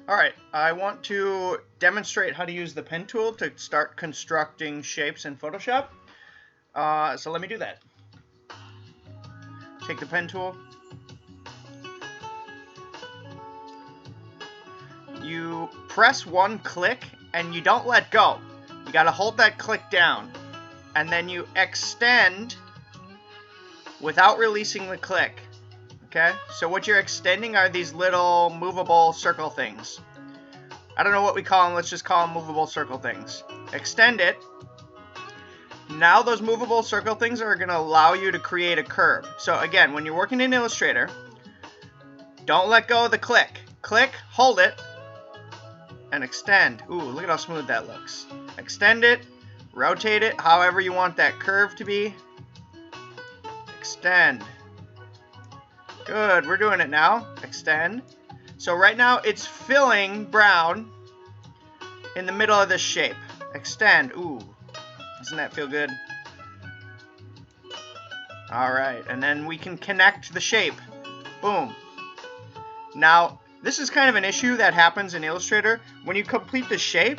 Alright, I want to demonstrate how to use the pen tool to start constructing shapes in Photoshop. So let me do that. Take the pen tool. You press one click and you don't let go. You gotta hold that click down. And then you extend without releasing the click. Okay, so what you're extending are these little movable circle things. I don't know what we call them, let's just call them movable circle things. Extend it. Now those movable circle things are going to allow you to create a curve. So again, when you're working in Illustrator, don't let go of the click. Click, hold it, and extend. Ooh, look at how smooth that looks. Extend it, rotate it however you want that curve to be. Extend. Good, we're doing it now. Extend. So right now it's filling brown in the middle of this shape. Extend. Ooh, doesn't that feel good? Alright, and then we can connect the shape. Boom. Now, this is kind of an issue that happens in Illustrator. When you complete the shape,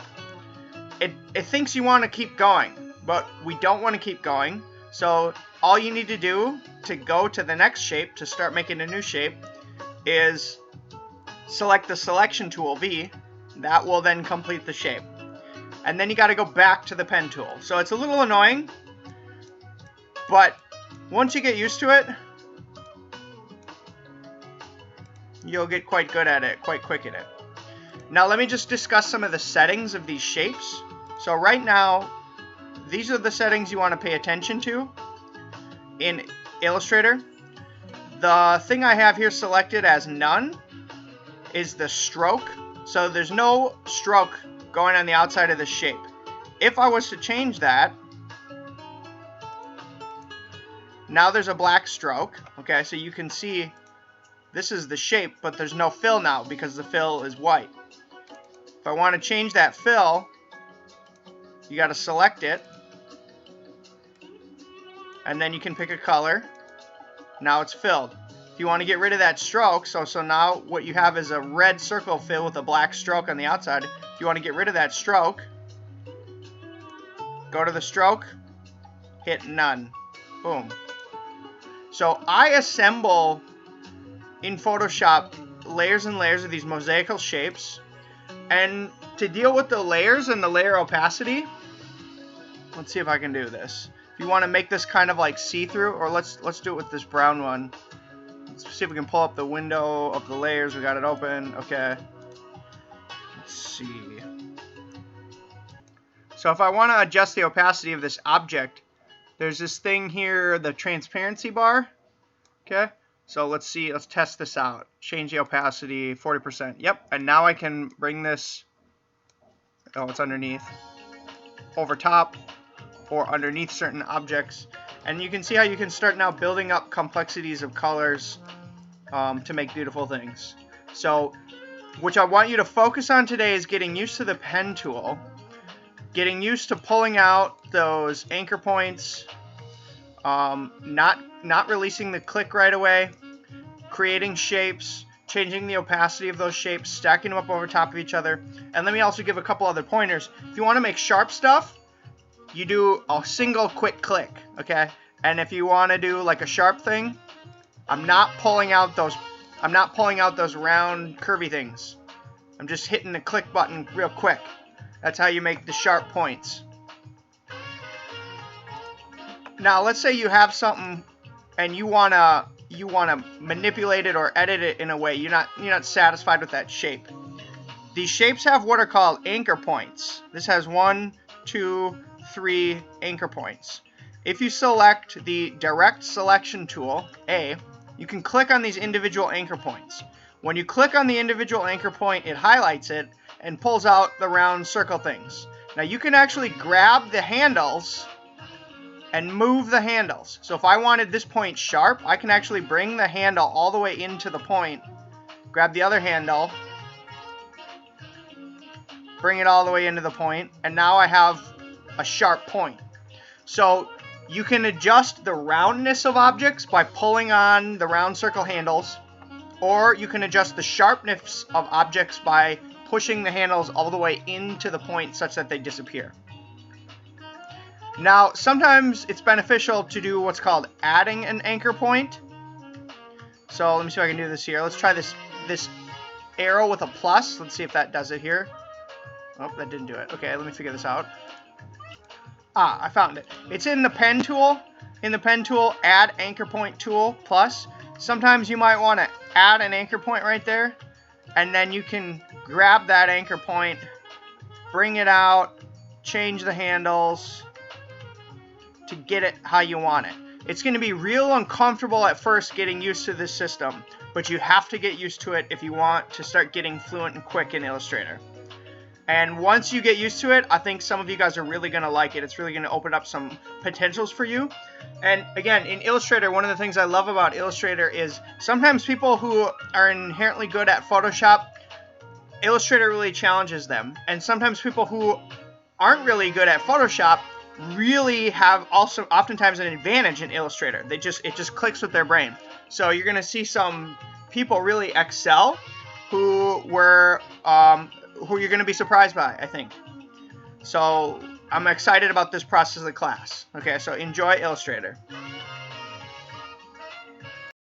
it thinks you want to keep going, but we don't want to keep going. So all you need to do to go to the next shape, to start making a new shape, is select the selection tool, V. That will then complete the shape. And then you got to go back to the pen tool. So it's a little annoying, but once you get used to it, you'll get quite good at it, quite quick at it. Now let me just discuss some of the settings of these shapes. So right now, these are the settings you want to pay attention to in Illustrator. The thing I have here selected as none is the stroke. So there's no stroke going on the outside of the shape. If I was to change that, now there's a black stroke. Okay, so you can see this is the shape, but there's no fill now because the fill is white. If I want to change that fill, you got to select it, and then you can pick a color. Now it's filled. If you want to get rid of that stroke, so now what you have is a red circle fill with a black stroke on the outside. If you want to get rid of that stroke, go to the stroke, hit none. Boom. So I assemble in Photoshop layers and layers of these mosaical shapes, and to deal with the layers and the layer opacity, let's see if I can do this. If you want to make this kind of like see-through, or let's do it with this brown one. Let's see if we can pull up the window of the layers. We got it open. Okay. Let's see. So if I want to adjust the opacity of this object, there's this thing here, the transparency bar. Okay. So let's see. Let's test this out. Change the opacity 40%. Yep. And now I can bring this. Oh, it's underneath. Over top or underneath certain objects. And you can see how you can start now building up complexities of colors to make beautiful things. So what I want you to focus on today is getting used to the pen tool, getting used to pulling out those anchor points, not releasing the click right away, creating shapes, changing the opacity of those shapes, stacking them up over top of each other. And let me also give a couple other pointers. If you want to make sharp stuff, you do a single quick click, okay? And if you want to do like a sharp thing, I'm not pulling out those round curvy things. I'm just hitting the click button real quick. That's how you make the sharp points. Now, let's say you have something and you wanna manipulate it or edit it in a way you're not satisfied with that shape. These shapes have what are called anchor points. This has 1, 2, 3 anchor points. If you select the direct selection tool, A, you can click on these individual anchor points. When you click on the individual anchor point, it highlights it and pulls out the round circle things. Now you can actually grab the handles and move the handles. So if I wanted this point sharp, I can actually bring the handle all the way into the point, grab the other handle, bring it all the way into the point, and now I have a sharp point. So you can adjust the roundness of objects by pulling on the round circle handles, or you can adjust the sharpness of objects by pushing the handles all the way into the point such that they disappear. Now, sometimes it's beneficial to do what's called adding an anchor point. So let me see if I can do this here. Let's try this arrow with a plus. Let's see if that does it here. Oh, that didn't do it. Okay, let me figure this out. Ah, I found it. It's in the pen tool. In the pen tool, add anchor point tool plus. Sometimes you might want to add an anchor point right there, and then you can grab that anchor point, bring it out, change the handles to get it how you want it. It's going to be real uncomfortable at first getting used to this system, but you have to get used to it if you want to start getting fluent and quick in Illustrator. And once you get used to it, I think some of you guys are really going to like it. It's really going to open up some potentials for you. And again, in Illustrator, one of the things I love about Illustrator is sometimes people who are inherently good at Photoshop, Illustrator really challenges them. And sometimes people who aren't really good at Photoshop really have also oftentimes an advantage in Illustrator. It just clicks with their brain. So you're going to see some people really excel who you're going to be surprised by, I think. So I'm excited about this process of the class. Okay, so enjoy Illustrator.